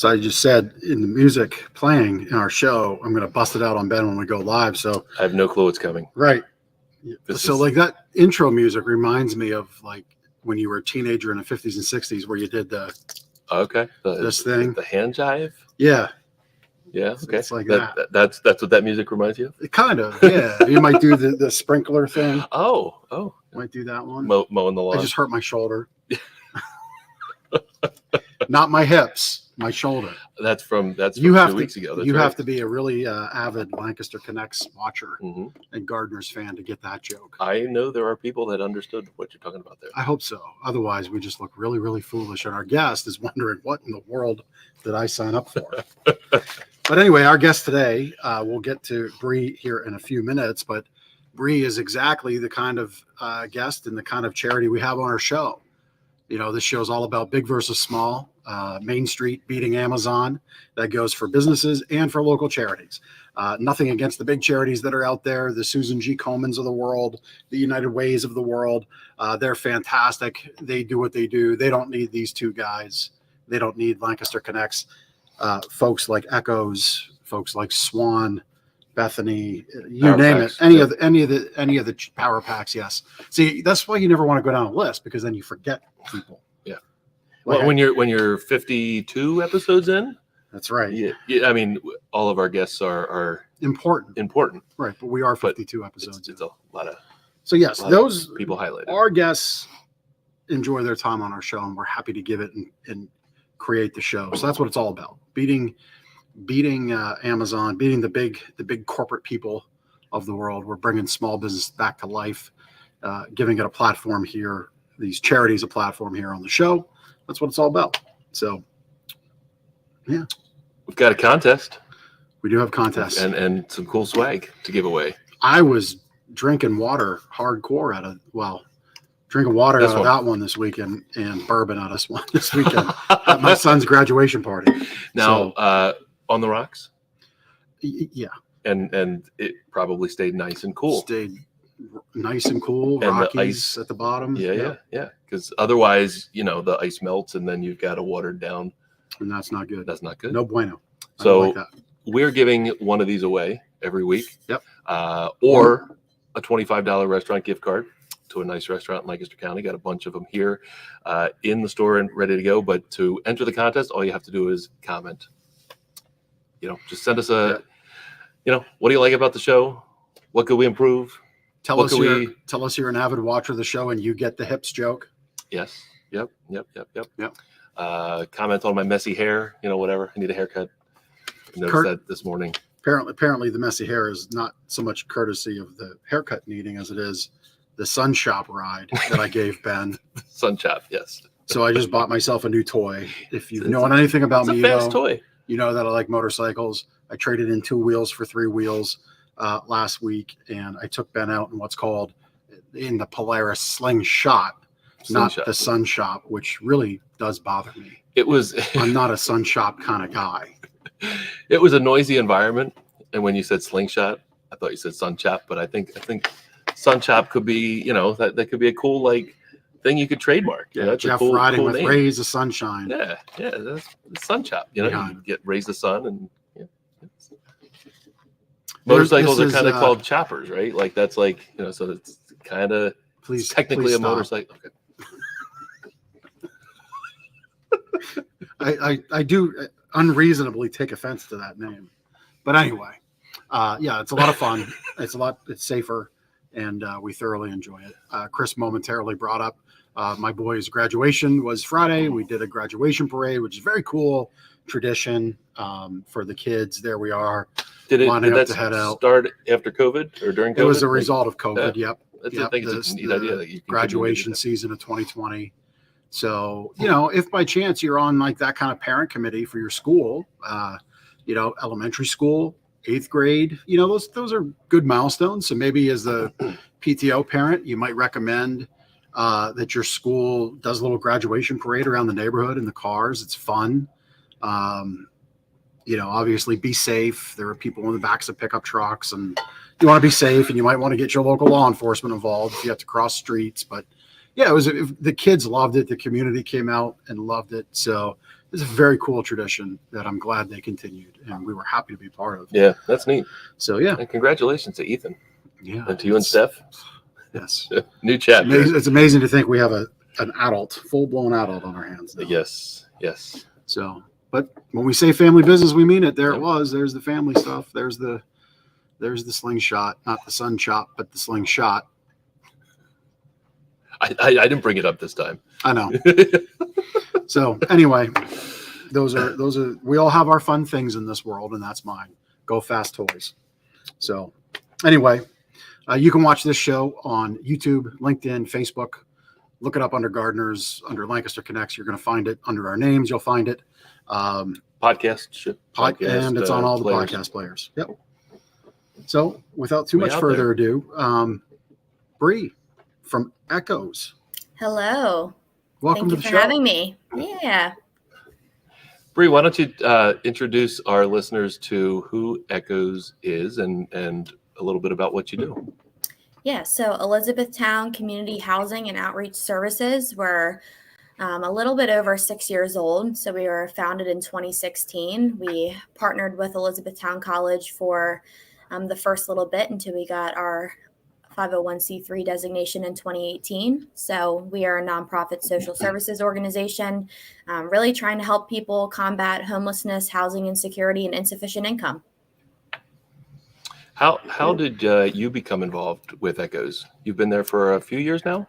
So I just said in the music playing in our show, I'm going to bust it out on Ben when we go live. So I have no clue what's coming. Right. Like that intro music reminds me of like when you were a teenager in the 50s and 60s where you did this thing. The hand jive? Yeah. Yeah, okay. It's like that's what that music reminds you of? It kind of, yeah. You might do the sprinkler thing. Oh. Might do that one. Mowing the lawn. I just hurt my shoulder. Not my hips, my shoulder. That's from 2 weeks ago. You have to be a really avid Lancaster Connects watcher and Gardner's fan to get that joke. I know there are people that understood what you're talking about there. I hope so. Otherwise, we just look really, really foolish. And our guest is wondering, what in the world did I sign up for? But anyway, our guest today, we'll get to Brie here in a few minutes, but Brie is exactly the kind of guest and the kind of charity we have on our show. You know, this show is all about big versus small, Main Street beating Amazon. That goes for businesses and for local charities. Nothing against the big charities that are out there, the Susan G. Komans of the world, the United Ways of the world. They're fantastic. They do what they do. They don't need these two guys. They don't need Lancaster Connects. Folks like ECHOS, folks like Swan, Bethany, you name it. Any of the power packs. Yes. See, that's why you never want to go down a list, because then you forget people. Yeah. Well, when you're 52 episodes in, that's right. Yeah. I mean, all of our guests are important. Right. But we are 52 episodes. It's a lot of. So yes, those people highlighted. Our guests enjoy their time on our show, and we're happy to give it and create the show. So that's what it's all about. Beating Amazon, beating the big corporate people of the world. We're bringing small business back to life, giving it a platform here, these charities a platform here on the show. That's what it's all about. So, yeah. We've got a contest. We do have contests. And some cool swag to give away. I was drinking water hardcore out of that one this weekend and bourbon out of this one this weekend at my son's graduation party. Now, on the rocks? Yeah. And it probably stayed nice and cool. Stayed nice and cool. And Rockies the ice at the bottom. Yeah. Because otherwise, the ice melts and then you've got a watered down. And that's not good. That's not good. No bueno. So we're giving one of these away every week. Yep. Or a $25 restaurant gift card to a nice restaurant in Lancaster County. Got a bunch of them here in the store and ready to go. But to enter the contest, all you have to do is comment. Just send us what do you like about the show? What could we improve? Tell us you're an avid watcher of the show and you get the hips joke. Yes. Yep. Comment on my messy hair, whatever. I need a haircut. I noticed that this morning. Apparently the messy hair is not so much courtesy of the haircut needing as it is the Sun Shop ride that I gave Ben. Sun Shop, yes. So I just bought myself a new toy. If you've known anything about me, toy. You know that I like motorcycles. I traded in 2 wheels for 3 wheels last week, and I took Ben out in what's called in the Polaris Slingshot, not the Sun Shop, which really does bother me. I'm not a Sun Shop kind of guy. It was a noisy environment, and when you said Slingshot, I thought you said Sun Chop, but I think Sun Chop could be, that could be a cool thing you could trademark. That's Jeff a riding cool with name. Rays of Sunshine. Yeah, that's Sun Chop. You get Rays the Sun, and motorcycles are kind of called choppers, right? Like that's so it's kind of technically a motorcycle. Okay. I do unreasonably take offense to that name, but anyway, it's a lot of fun. It's safer, and we thoroughly enjoy it. Chris momentarily brought up my boy's graduation was Friday. We did a graduation parade, which is very cool tradition for the kids. There we are. Did that start after COVID or during COVID? It was a result of COVID. Yep. I think it's a neat idea that you graduation season of 2020. So, if by chance you're on that kind of parent committee for your school, elementary school, 8th grade, those are good milestones. So maybe as the PTO parent, you might recommend that your school does a little graduation parade around the neighborhood in the cars. It's fun. Obviously be safe. There are people in the backs of pickup trucks, and you want to be safe, and you might want to get your local law enforcement involved if you have to cross streets. But the kids loved it. The community came out and loved it. So it's a very cool tradition that I'm glad they continued, and we were happy to be part of. Yeah, that's neat. So yeah, And congratulations to Ethan. yeah, And to you and Steph. Yes, New chapter. it's amazing to think we have an adult, full-blown adult on our hands now. Yes. So, but when we say family business, we mean it. There Yep. it was. There's the family stuff. There's the slingshot, not the sun chop, but the slingshot. I didn't bring it up this time. I know. So anyway, those are we all have our fun things in this world, and that's mine. Go Fast Toys. So anyway, you can watch this show on YouTube, LinkedIn, Facebook. Look it up under Gardeners, under Lancaster Connects. You're going to find it under our names. You'll find it. Podcast, And it's on all the players. podcast players. Yep. So without too Way much out further there. ado, Brie from ECHOS. Hello. Welcome Thank to you the for show. having me. Yeah. Brie, why don't you introduce our listeners to who ECHOS is and a little bit about what you do? Yeah. So Elizabethtown Community Housing and Outreach Services were a little bit over 6 years old. So we were founded in 2016. We partnered with Elizabethtown College for the first little bit until we got our 501c3 designation in 2018. So we are a nonprofit social services organization, really trying to help people combat homelessness, housing insecurity, and insufficient income. How did you become involved with ECHOS? You've been there for a few years now?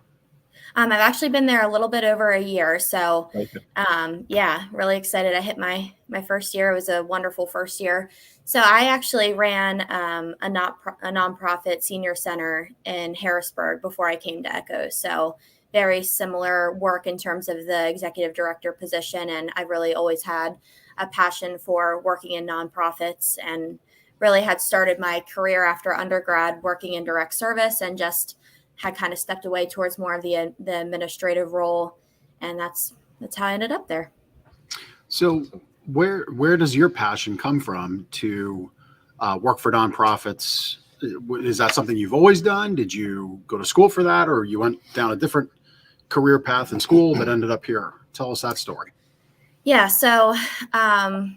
I've actually been there a little bit over a year. So Okay. yeah, really excited. I hit my first year. It was a wonderful first year. So I actually ran a nonprofit senior center in Harrisburg before I came to ECHOS. So very similar work in terms of the executive director position. And I really always had a passion for working in nonprofits, and really had started my career after undergrad working in direct service, and just had kind of stepped away towards more of the administrative role. And that's how I ended up there. So where does your passion come from to work for nonprofits? Is that something you've always done? Did you go to school for that, or you went down a different career path in school but ended up here? Tell us that story. Yeah. So I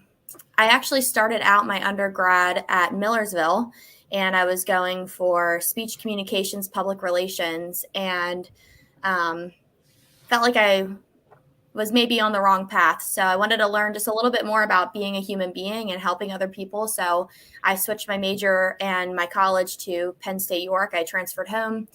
actually started out my undergrad at Millersville, and I was going for speech communications, public relations, and felt like I was maybe on the wrong path. So I wanted to learn just a little bit more about being a human being and helping other people. So I switched my major and my college to Penn State York. I transferred home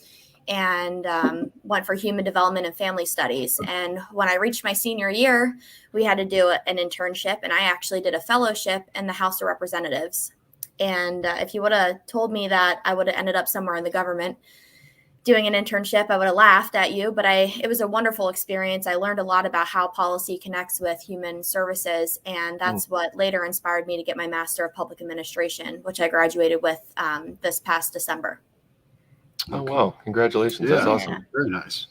and went for human development and family studies. And when I reached my senior year, we had to do an internship, and I actually did a fellowship in the House of Representatives. And if you would have told me that I would have ended up somewhere in the government doing an internship, I would have laughed at you. But it was a wonderful experience. I learned a lot about how policy connects with human services. And that's what later inspired me to get my Master of Public Administration, which I graduated with this past December. Oh, wow. Congratulations. Yeah. That's awesome. Yeah. Very nice.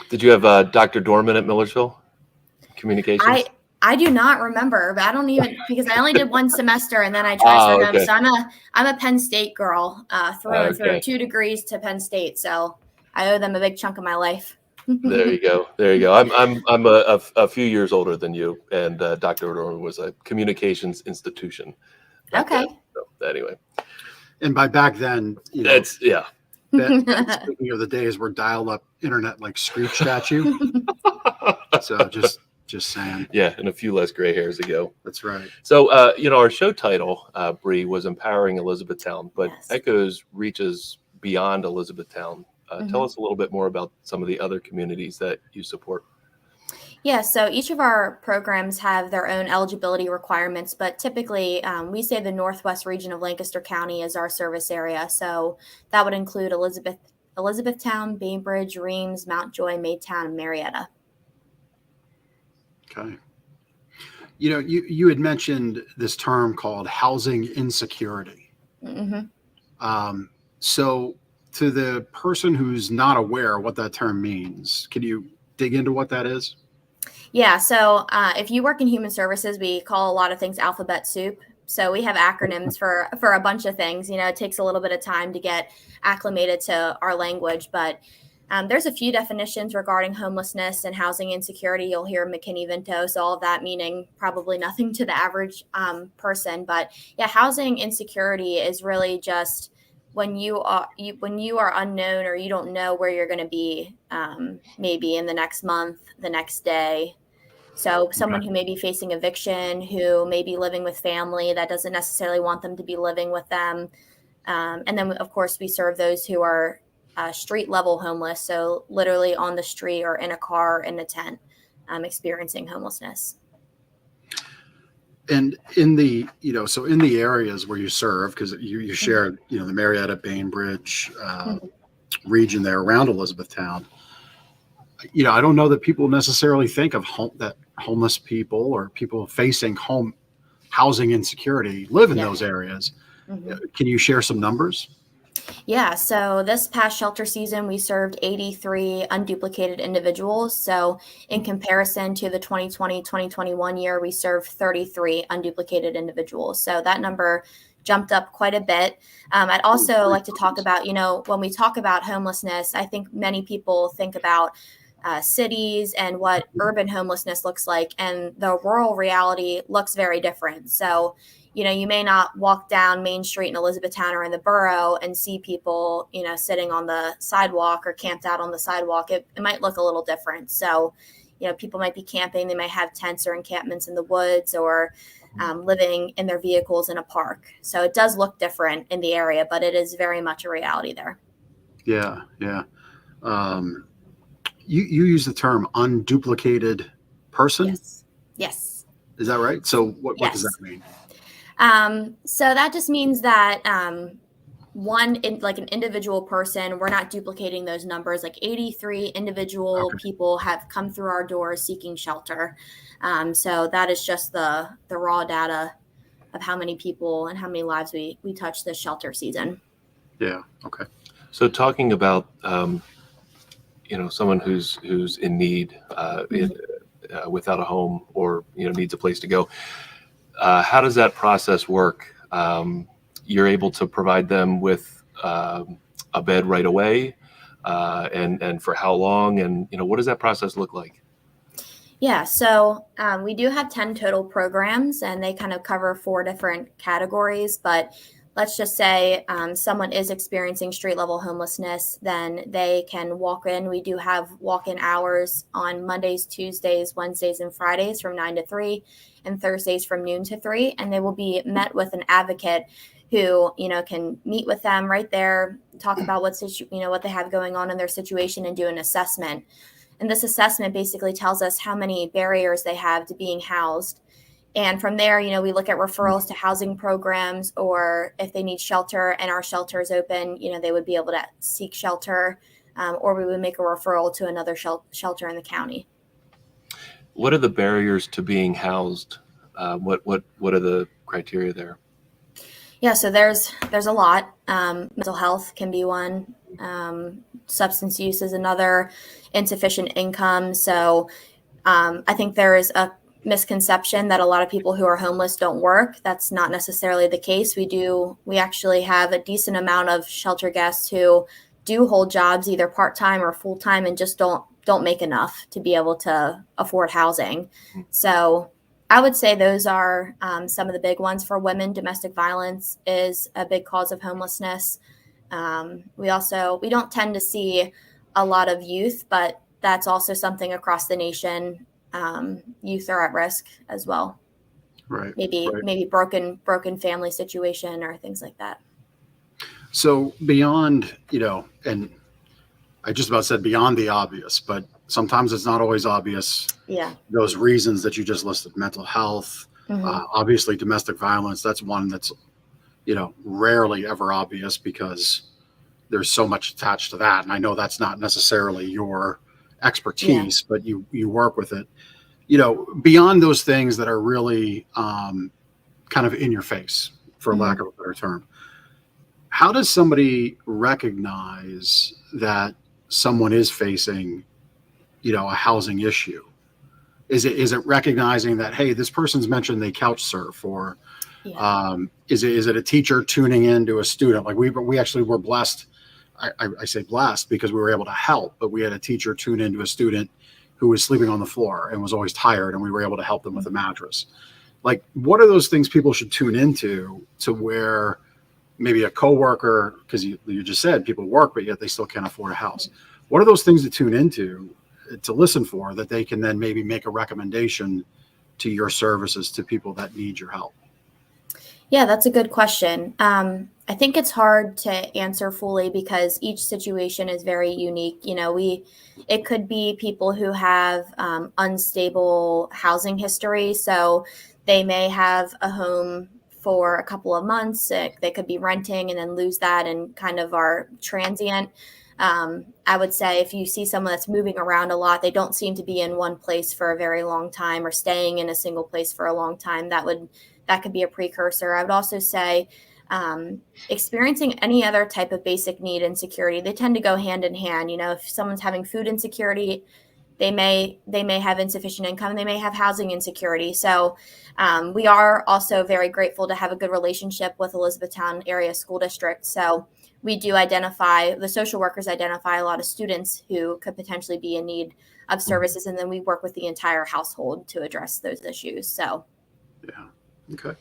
Did you have Dr. Dorman at Millersville? Communications? I do not remember, but I don't even, because I only did one semester and then I transferred home. Okay. So I'm a Penn State girl through and through, Okay. 2 degrees to Penn State. So I owe them a big chunk of my life. There you go. There you go. I'm a few years older than you, and Dr. Dorman was a communications institution. back Okay. then. So, anyway, And by back then, you know, that's speaking of the days where dial-up internet like screeched at you. So just saying. Yeah, and a few less gray hairs ago. That's right. So, our show title, Brie, was Empowering Elizabethtown, but Yes. ECHOS reaches beyond Elizabethtown. Tell Mhm. us a little bit more about some of the other communities that you support. Yeah, so each of our programs have their own eligibility requirements, but typically we say the Northwest region of Lancaster County is our service area. So that would include Elizabethtown, Bainbridge, Reams, Mountjoy, Maytown, and Marietta. Okay. You know, you had mentioned this term called housing insecurity. Mm-hmm. So to the person who's not aware what that term means, can you dig into what that is? Yeah, so if you work in human services, we call a lot of things alphabet soup. So we have acronyms for a bunch of things. You know, it takes a little bit of time to get acclimated to our language, but There's a few definitions regarding homelessness and housing insecurity. You'll hear McKinney-Vento, so all of that meaning probably nothing to the average person. But yeah, housing insecurity is really just when you are unknown, or you don't know where you're going to be, maybe in the next month, the next day. So someone who may be facing eviction, who may be living with family that doesn't necessarily want them to be living with them. And then, of course, we serve those who are street level homeless, so literally on the street or in a car, in a tent, experiencing homelessness. And in the, so in the areas where you serve, because you shared, the Marietta, Bainbridge region there around Elizabethtown, I don't know that people necessarily think of that homeless people or people facing housing insecurity live in those areas. Can you share some numbers? Yeah, so this past shelter season, we served 83 unduplicated individuals. So in comparison to the 2020-2021 year, we served 33 unduplicated individuals. So that number jumped up quite a bit. I'd also like to talk about, when we talk about homelessness, I think many people think about cities and what urban homelessness looks like, and the rural reality looks very different. So you may not walk down Main Street in Elizabethtown or in the borough and see people, sitting on the sidewalk or camped out on the sidewalk. It might look a little different. So, people might be camping. They might have tents or encampments in the woods, or living in their vehicles in a park. So it does look different in the area, but it is very much a reality there. Yeah, yeah. You use the term unduplicated person? Yes. Is that right? So what does that mean? So that just means that an individual person, we're not duplicating those numbers. Like 83 individual people have come through our doors seeking shelter. So that is just the raw data of how many people and how many lives we touch this shelter season. Yeah. Okay. So talking about someone who's in need, without a home, or needs a place to go. How does that process work? You're able to provide them with a bed right away, and for how long? And what does that process look like? Yeah, so we do have 10 total programs, and they kind of cover 4 different categories. But let's just say someone is experiencing street level homelessness, then they can walk in. We do have walk-in hours on Mondays, Tuesdays, Wednesdays, and Fridays from 9 to 3, and Thursdays from noon to 3. And they will be met with an advocate who, can meet with them right there, talk about what they have going on in their situation, and do an assessment. And this assessment basically tells us how many barriers they have to being housed. And from there, we look at referrals to housing programs, or if they need shelter and our shelter is open, they would be able to seek shelter, or we would make a referral to another shelter in the county. What are the barriers to being housed? What are the criteria there? Yeah, so there's a lot. Mental health can be one. Substance use is another. Insufficient income. So I think there is a misconception that a lot of people who are homeless don't work. That's not necessarily the case. We actually have a decent amount of shelter guests who do hold jobs, either part-time or full-time, and just don't make enough to be able to afford housing. So I would say those are some of the big ones. For women, domestic violence is a big cause of homelessness. We don't tend to see a lot of youth, but that's also something across the nation. Youth are at risk as well. Right. Maybe broken family situation or things like that. So beyond, and I just about said beyond the obvious, but sometimes it's not always obvious. Yeah. Those reasons that you just listed: mental health, obviously domestic violence. That's one that's, rarely ever obvious, because there's so much attached to that. And I know that's not necessarily your expertise, but you work with it. Beyond those things that are really kind of in your face, for lack of a better term, how does somebody recognize that someone is facing, a housing issue? Is it recognizing that, hey, this person's mentioned they couch surf, or is it a teacher tuning in to a student? Like we actually were blessed I say blessed because we were able to help, but we had a teacher tune into a student who was sleeping on the floor and was always tired, and we were able to help them with a mattress. Like, what are those things people should tune into to where maybe a coworker, because you just said people work, but yet they still can't afford a house. What are those things to tune into, to listen for, that they can then maybe make a recommendation to your services to people that need your help? Yeah, that's a good question. I think it's hard to answer fully because each situation is very unique. It could be people who have unstable housing history. So they may have a home for a couple of months. They could be renting and then lose that and kind of are transient. I would say if you see someone that's moving around a lot, they don't seem to be in one place for a very long time or staying in a single place for a long time. That could be a precursor. I would also say experiencing any other type of basic need insecurity, they tend to go hand in hand. If someone's having food insecurity, they may have insufficient income, they may have housing insecurity. So we are also very grateful to have a good relationship with Elizabethtown Area School District. So we do the social workers identify a lot of students who could potentially be in need of services, and then we work with the entire household to address those issues. So yeah. Okay.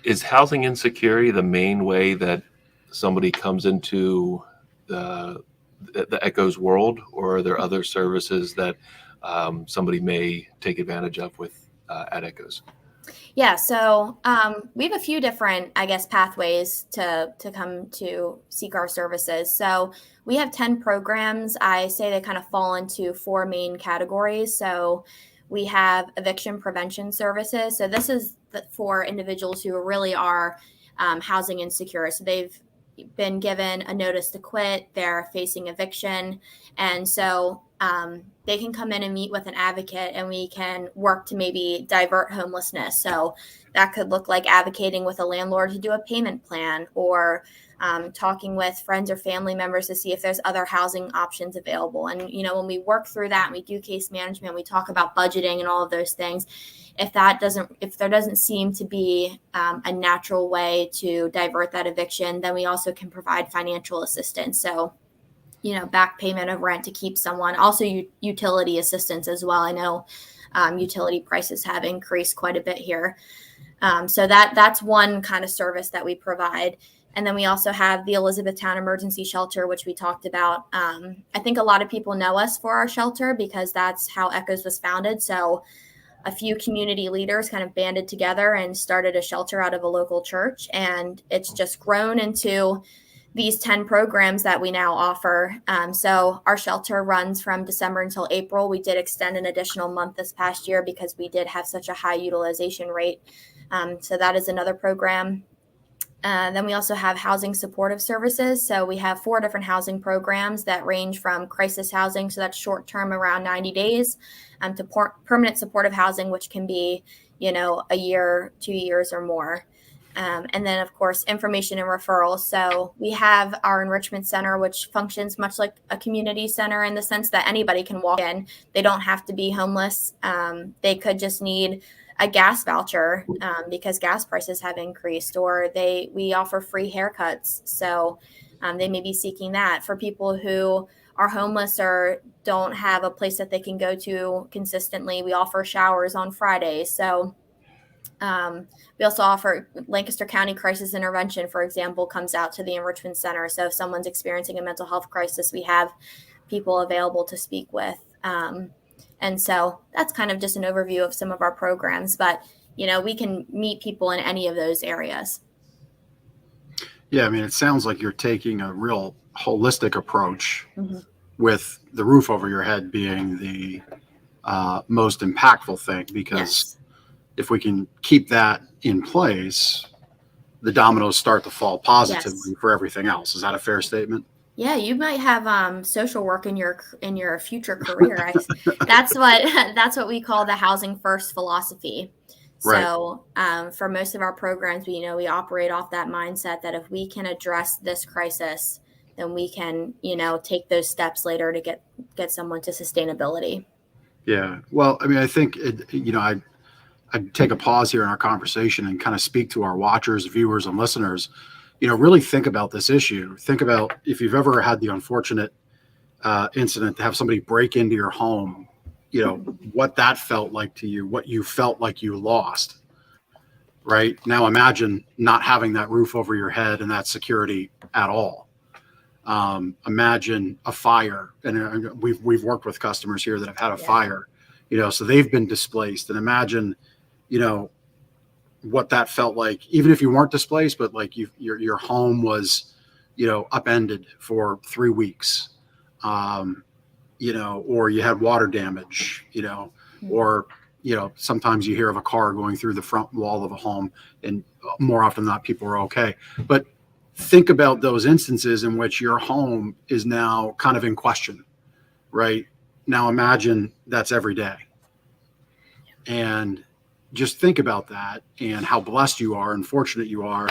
Is housing insecurity the main way that somebody comes into the ECHOS world, or are there other services that somebody may take advantage of with at ECHOS? Yeah, so we have a few different, pathways to come to seek our services. So we have 10 programs. I say they kind of fall into 4 main categories. So we have eviction prevention services. So this is for individuals who really are housing insecure. So they've been given a notice to quit, they're facing eviction, and so they can come in and meet with an advocate, and we can work to maybe divert homelessness. So that could look like advocating with a landlord to do a payment plan, or talking with friends or family members to see if there's other housing options available. And when we work through that and we do case management, we talk about budgeting and all of those things. If there doesn't seem to be a natural way to divert that eviction, then we also can provide financial assistance. So, back payment of rent to keep someone, also utility assistance as well. I know utility prices have increased quite a bit here. So that's one kind of service that we provide. And then we also have the Elizabethtown Emergency Shelter, which we talked about. I think a lot of people know us for our shelter because that's how ECHOS was founded. So a few community leaders kind of banded together and started a shelter out of a local church. And it's just grown into these 10 programs that we now offer. So our shelter runs from December until April. We did extend an additional month this past year because we did have such a high utilization rate. So that is another program. Then we also have housing supportive services. So we have 4 different housing programs that range from crisis housing, so that's short term around 90 days, to permanent supportive housing, which can be, a year, 2 years or more. And then, of course, information and referrals. So we have our enrichment center, which functions much like a community center in the sense that anybody can walk in. They don't have to be homeless. They could just need a gas voucher because gas prices have increased, or we offer free haircuts. So they may be seeking that. For people who are homeless or don't have a place that they can go to consistently, we offer showers on Fridays. So we also offer Lancaster County Crisis Intervention, for example, comes out to the Enrichment Center. So if someone's experiencing a mental health crisis, we have people available to speak with. And so that's kind of just an overview of some of our programs. But, we can meet people in any of those areas. Yeah, I mean, it sounds like you're taking a real holistic approach, with the roof over your head being the most impactful thing, because if we can keep that in place, the dominoes start to fall positively for everything else. Is that a fair statement? Yeah, you might have social work in your future career. That's what we call the housing first philosophy. So for most of our programs, we operate off that mindset that if we can address this crisis, then we can take those steps later to get someone to sustainability. Yeah. Well, I mean, I think I'd take a pause here in our conversation and kind of speak to our watchers, viewers, and listeners really think about this issue. Think about if you've ever had the unfortunate incident to have somebody break into your home, what that felt like to you, what you felt like you lost. Right now, imagine not having that roof over your head and that security at all. Imagine a fire, and we've worked with customers here that have had a fire, so they've been displaced. And imagine, what that felt like, even if you weren't displaced, but like your home was, upended for 3 weeks, or you had water damage, or sometimes you hear of a car going through the front wall of a home, and more often than not, people are okay. But think about those instances in which your home is now kind of in question, right? Now imagine that's every day. And just think about that and how blessed you are and fortunate you are.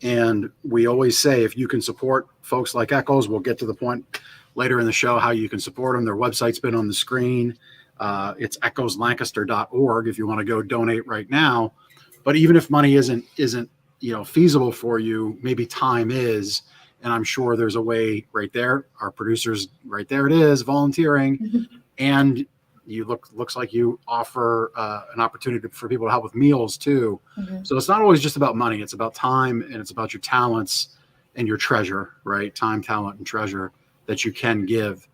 And we always say, if you can support folks like ECHOS, we'll get to the point later in the show how you can support them. Their website's been on the screen. It's echoslancaster.org if you want to go donate right now. But even if money isn't feasible for you, maybe time is, and I'm sure there's a way right there. Our producers, right there it is, volunteering, and you looks like you offer an opportunity for people to help with meals too. So it's not always just about money; it's about time, and it's about your talents and your treasure, right? Time, talent, and treasure that you can give.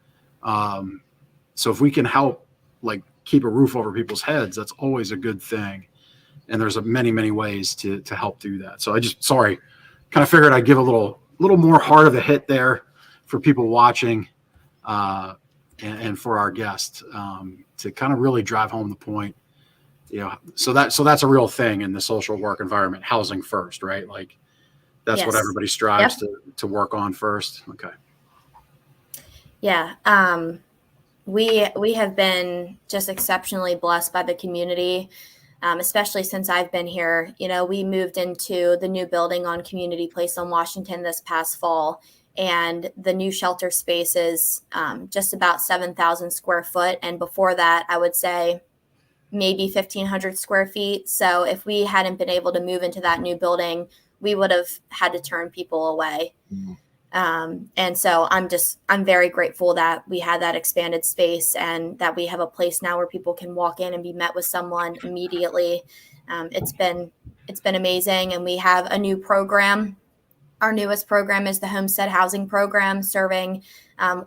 So if we can help, like, keep a roof over people's heads, that's always a good thing. And there's many, many ways to help do that. So kind of figured I'd give a little more heart of a hit there for people watching, and for our guest, to kind of really drive home the point, so that's a real thing in the social work environment, housing first, right? Like that's what everybody strives to work on first. Okay. Yeah. We have been just exceptionally blessed by the community, especially since I've been here. We moved into the new building on Community Place on Washington this past fall, and the new shelter space is just about 7,000 square foot. And before that, I would say maybe 1,500 square feet. So if we hadn't been able to move into that new building, we would have had to turn people away. And so I'm very grateful that we had that expanded space and that we have a place now where people can walk in and be met with someone immediately. It's been amazing. And we have a new program. Our newest program is the Homestead Housing Program, serving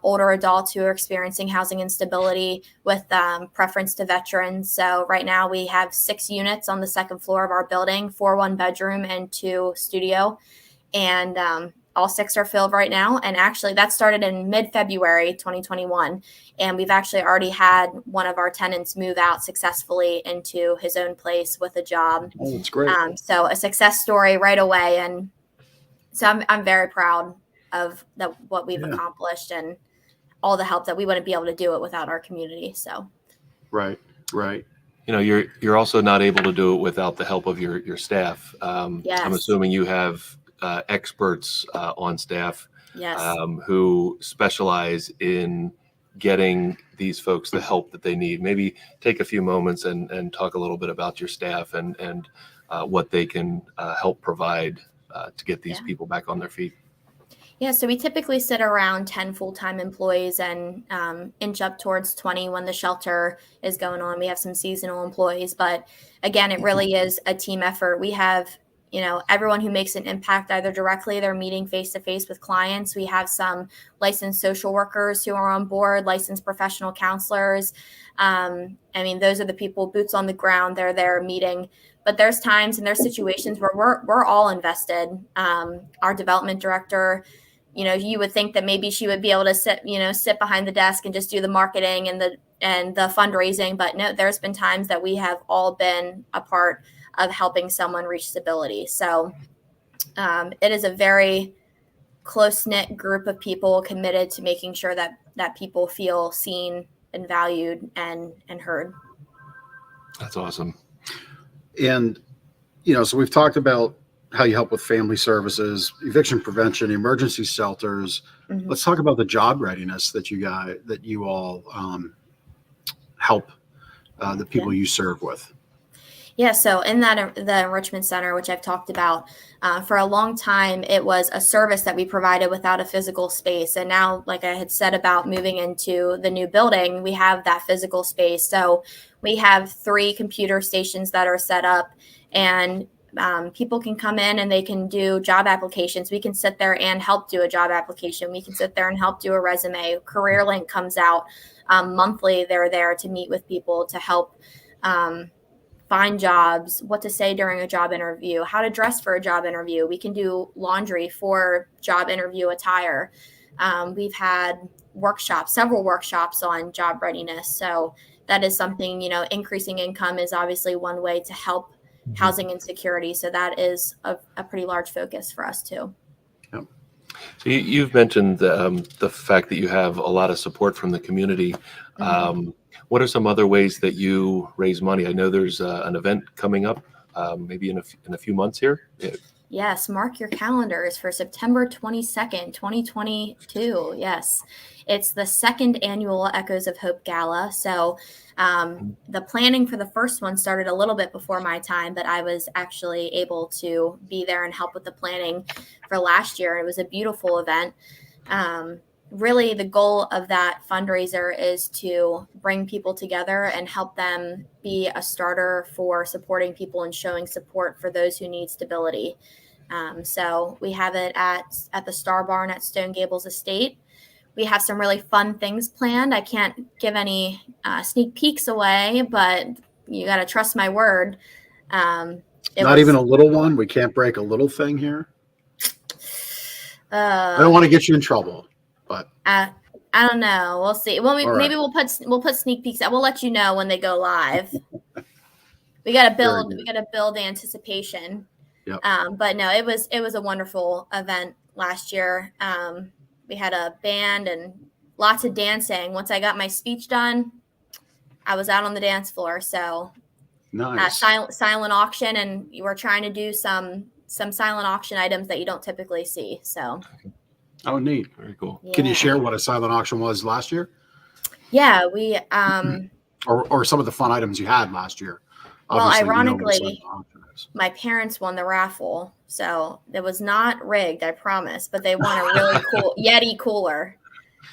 older adults who are experiencing housing instability with preference to veterans. So right now we have 6 units on the second floor of our building, 4 one-bedroom and 2 studio. And all 6 are filled right now. And actually that started in mid-February 2021. And we've actually already had one of our tenants move out successfully into his own place with a job. Oh, that's great. So a success story right away. And so I'm very proud of what we've accomplished and all the help that we wouldn't be able to do it without our community. So. Right. You're also not able to do it without the help of your staff. Yes. I'm assuming you have experts on staff, who specialize in getting these folks the help that they need. Maybe take a few moments and talk a little bit about your staff and what they can help provide to get these people back on their feet. Yeah, so we typically sit around 10 full-time employees and inch up towards 20 when the shelter is going on. We have some seasonal employees, but again, it really is a team effort. We have, everyone who makes an impact either directly, they're meeting face-to-face with clients. We have some licensed social workers who are on board, licensed professional counselors. Those are the people, boots on the ground, they're there meeting. But there's times and there's situations where we're all invested. Our development director, you would think that maybe she would be able to sit behind the desk and just do the marketing and the fundraising. But no, there's been times that we have all been a part of helping someone reach stability. So it is a very close-knit group of people committed to making sure that people feel seen and valued and heard. That's awesome. And, so we've talked about how you help with family services, eviction prevention, emergency shelters. Mm-hmm. Let's talk about the job readiness that you all help the people you serve with. Yeah, so in the enrichment center, which I've talked about, for a long time, it was a service that we provided without a physical space. And now, like I had said about moving into the new building, we have that physical space. So we have 3 computer stations that are set up, and people can come in and they can do job applications. We can sit there and help do a job application. We can sit there and help do a resume. CareerLink comes out monthly. They're there to meet with people to help find jobs, what to say during a job interview, how to dress for a job interview. We can do laundry for job interview attire. We've had several workshops on job readiness. So that is something, increasing income is obviously one way to help housing insecurity. So that is a pretty large focus for us too. Yep. So you've mentioned the fact that you have a lot of support from the community. What are some other ways that you raise money? I know there's an event coming up, maybe in a few months here. Yeah. Yes, mark your calendars for September 22nd, 2022. Yes, it's the 2nd annual Echoes of Hope Gala. So the planning for the first one started a little bit before my time, but I was actually able to be there and help with the planning for last year. It was a beautiful event. Really, the goal of that fundraiser is to bring people together and help them be a starter for supporting people and showing support for those who need stability. So we have it at the Star Barn at Stone Gables Estate. We have some really fun things planned. I can't give any sneak peeks away, but you got to trust my word. Not even a little one. We can't break a little thing here. I don't want to get you in trouble. But I don't know. We'll see. Well, maybe right. we'll put sneak peeks out. We'll let you know when they go live. We got to build anticipation. Yep. But no, it was a wonderful event last year. We had a band and lots of dancing. Once I got my speech done, I was out on the dance floor. So nice. Silent auction, and you were trying to do some silent auction items that you don't typically see. So. Oh, neat. Very cool. Yeah. Can you share what a silent auction was last year? Yeah, we or some of the fun items you had last year. Obviously, ironically, my parents won the raffle, so it was not rigged, I promise. But they won a really cool Yeti cooler,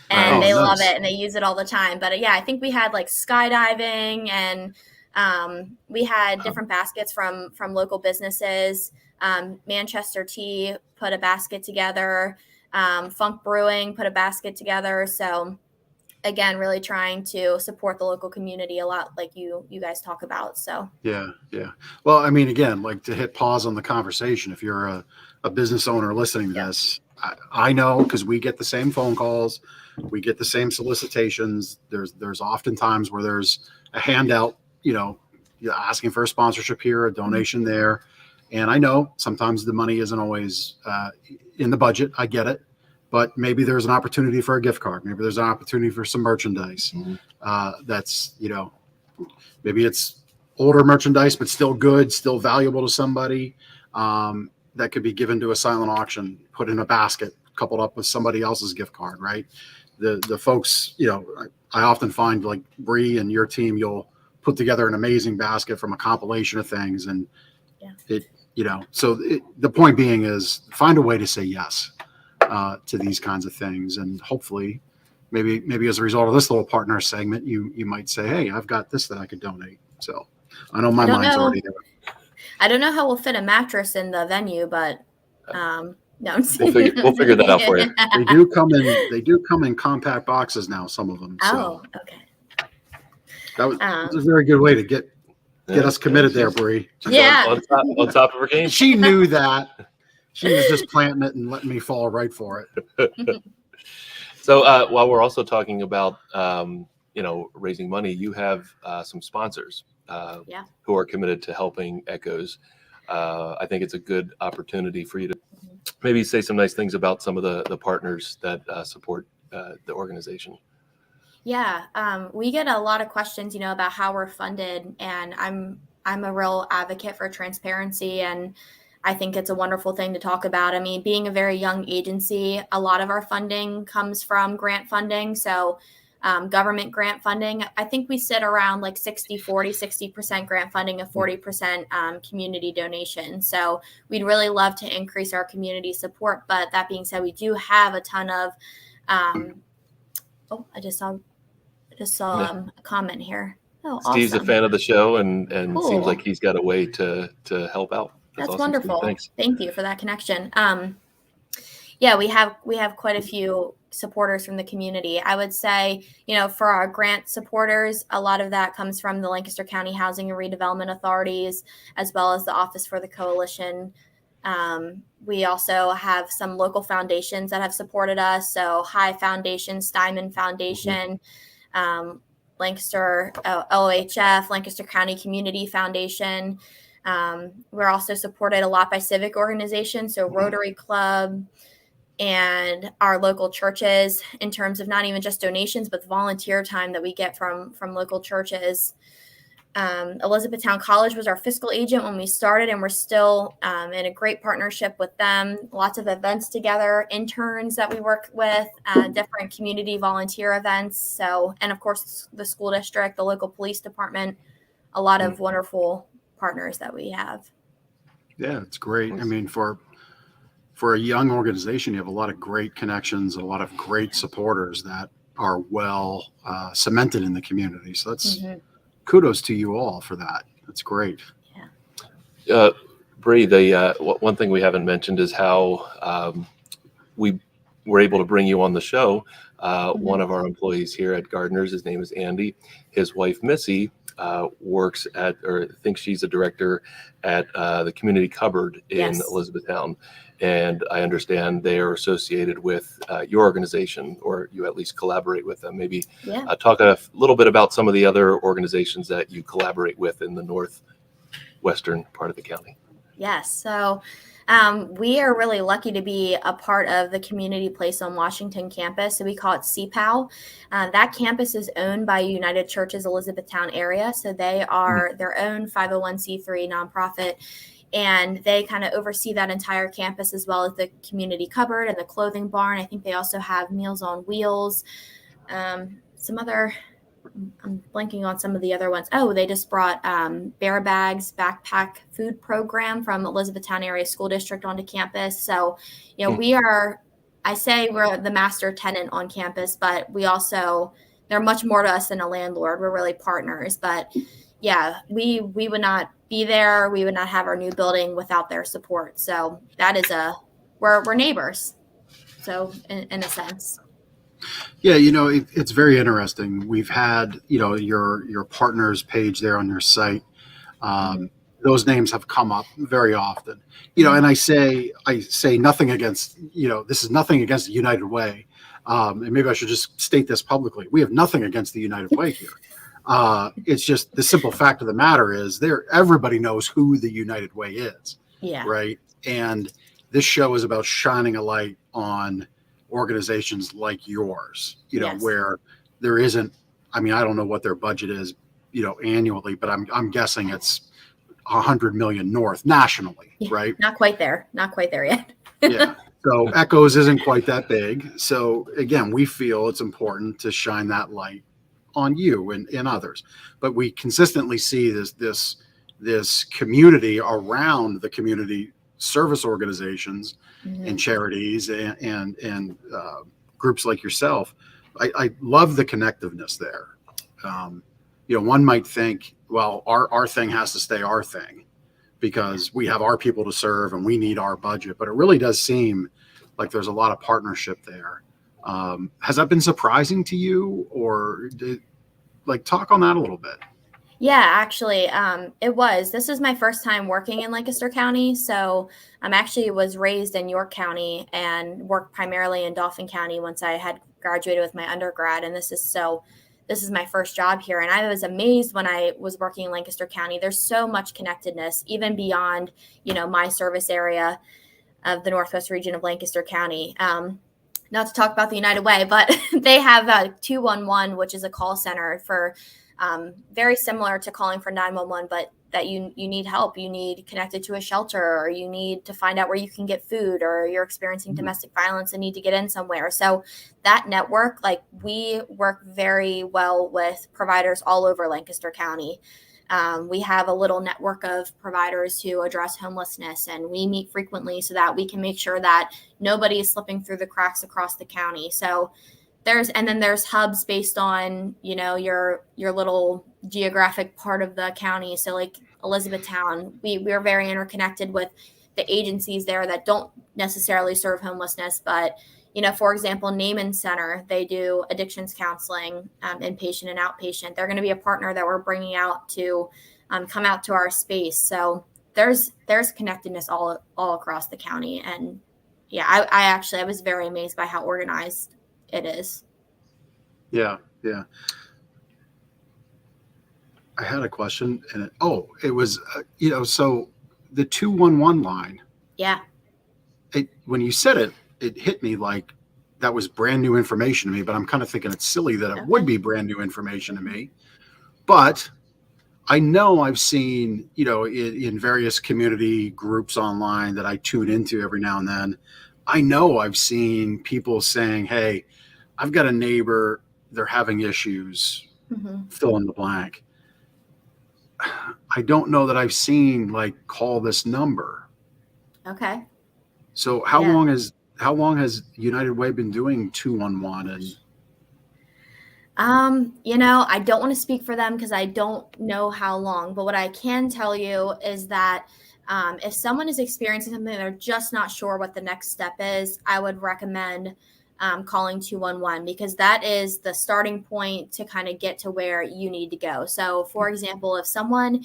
and they love it and they use it all the time. But yeah, I think we had like skydiving, and we had different baskets from local businesses. Manchester Tea put a basket together. Funk Brewing put a basket together. So again, really trying to support the local community a lot, like you guys talk about. So yeah. Well, I mean, again, like to hit pause on the conversation. If you're a business owner listening to this, I know, because we get the same phone calls, we get the same solicitations. There's often times where there's a handout, asking for a sponsorship here, a donation there. And I know sometimes the money isn't always in the budget. I get it. But maybe there's an opportunity for a gift card. Maybe there's an opportunity for some merchandise. That's, maybe it's older merchandise, but still good, still valuable to somebody, that could be given to a silent auction, put in a basket, coupled up with somebody else's gift card, right? The folks, I often find, like Brie and your team, you'll put together an amazing basket from a compilation of things. And the point being is find a way to say yes to these kinds of things. And hopefully maybe as a result of this little partner segment, you might say, hey, I've got this that I could donate. So I know my mind's already there. I don't know how we'll fit a mattress in the venue, but no, we'll figure that out for you. They do come in compact boxes now, some of them. Oh, so okay. That was a very good way to get us committed there, Brie. On top of her game. She knew that. She was just planting it and letting me fall right for it. So while we're also talking about raising money, you have some sponsors who are committed to helping Echoes. I think it's a good opportunity for you to maybe say some nice things about some of the partners that support the organization. Yeah, we get a lot of questions, about how we're funded, and I'm a real advocate for transparency, and I think it's a wonderful thing to talk about. I mean, being a very young agency, a lot of our funding comes from grant funding. So government grant funding. I think we sit around like 60% grant funding and 40% community donation. So we'd really love to increase our community support. But that being said, we do have a ton of, I just saw a comment here. Oh, Steve's awesome. a fan of the show and Cool. seems like he's got a way to help out. That's awesome, wonderful. Steve. Thanks. Thank you for that connection. Yeah, we have quite a few supporters from the community. I would say, for our grant supporters, a lot of that comes from the Lancaster County Housing and Redevelopment Authorities, as well as the Office for the Coalition. We also have some local foundations that have supported us. So High Foundation, Steinman Foundation, Lancaster LOHF, Lancaster County Community Foundation. We're also supported a lot by civic organizations, so Rotary Club and our local churches, in terms of not even just donations, but the volunteer time that we get from local churches. Elizabethtown College was our fiscal agent when we started, and we're still in a great partnership with them. Lots of events together, interns that we work with, different community volunteer events. So, and of course, the school district, the local police department, a lot of wonderful partners that we have. Yeah, it's great. I mean, for a young organization, you have a lot of great connections, a lot of great supporters that are well cemented in the community. So that's kudos to you all for that. That's great. Yeah. Brie, one thing we haven't mentioned is how we were able to bring you on the show. One of our employees here at Gardner's, his name is Andy. His wife, Missy, works thinks she's a director at the Community Cupboard in Elizabethtown. And I understand they are associated with your organization, or you at least collaborate with them. Maybe talk a little bit about some of the other organizations that you collaborate with in the northwestern part of the county. Yes. So we are really lucky to be a part of the Community Place on Washington campus. So we call it CPAL. That campus is owned by United Churches Elizabethtown area. So they are their own 501c3 nonprofit. And they kind of oversee that entire campus, as well as the Community Cupboard and the clothing barn. I think they also have Meals on Wheels. I'm blanking on some of the other ones. Oh, they just brought Bear Bags backpack food program from Elizabethtown Area School District onto campus. So, we're the master tenant on campus, but they're much more to us than a landlord. We're really partners. But yeah, we would not be there. We would not have our new building without their support. So that is we're neighbors. So in a sense. Yeah, it's very interesting. We've had, your partners page there on your site. Those names have come up very often, and I say nothing against, this is nothing against the United Way. And maybe I should just state this publicly. We have nothing against the United Way here. It's just the simple fact of the matter is everybody knows who the United Way is. Yeah. Right. And this show is about shining a light on organizations like yours, where there isn't, I don't know what their budget is, annually, but I'm guessing it's 100 million north nationally, right? Not quite there yet. Yeah. So ECHOS isn't quite that big. So again, we feel it's important to shine that light on you and others, but we consistently see this community around the community service organizations and charities and groups like yourself. I love the connectiveness there. One might think, well, our thing has to stay our thing because we have our people to serve and we need our budget, but it really does seem like there's a lot of partnership there. Has that been surprising to you, or talk on that a little bit? Yeah, actually, it was. This is my first time working in Lancaster County. So I actually was raised in York County and worked primarily in Dauphin County once I had graduated with my undergrad. And this is my first job here. And I was amazed when I was working in Lancaster County. There's so much connectedness, even beyond, my service area of the Northwest region of Lancaster County. Not to talk about the United Way, but they have 211, which is a call center for very similar to calling for 911, but that you need help, you need connected to a shelter, or you need to find out where you can get food, or you're experiencing domestic violence and need to get in somewhere. So that network, like, we work very well with providers all over Lancaster County. We have a little network of providers who address homelessness, and we meet frequently so that we can make sure that nobody is slipping through the cracks across the county. So there's hubs based on, your little geographic part of the county. So like Elizabethtown, we're very interconnected with the agencies there that don't necessarily serve homelessness, but for example, Naaman Center, they do addictions counseling, inpatient and outpatient. They're going to be a partner that we're bringing out to come out to our space. So there's connectedness all across the county. And yeah, I was very amazed by how organized it is. Yeah. I had a question, and it was, so the 211 line. Yeah. When you said it, it hit me like that was brand new information to me, but I'm kind of thinking it's silly that it would be brand new information to me. But I know I've seen, in various community groups online that I tune into every now and then, I know I've seen people saying, hey, I've got a neighbor, they're having issues, fill in the blank. I don't know that I've seen call this number. Okay. So how long has United Way been doing 211? I don't want to speak for them because I don't know how long, but what I can tell you is that if someone is experiencing something and they're just not sure what the next step is, I would recommend calling 211, because that is the starting point to kind of get to where you need to go. So for example, if someone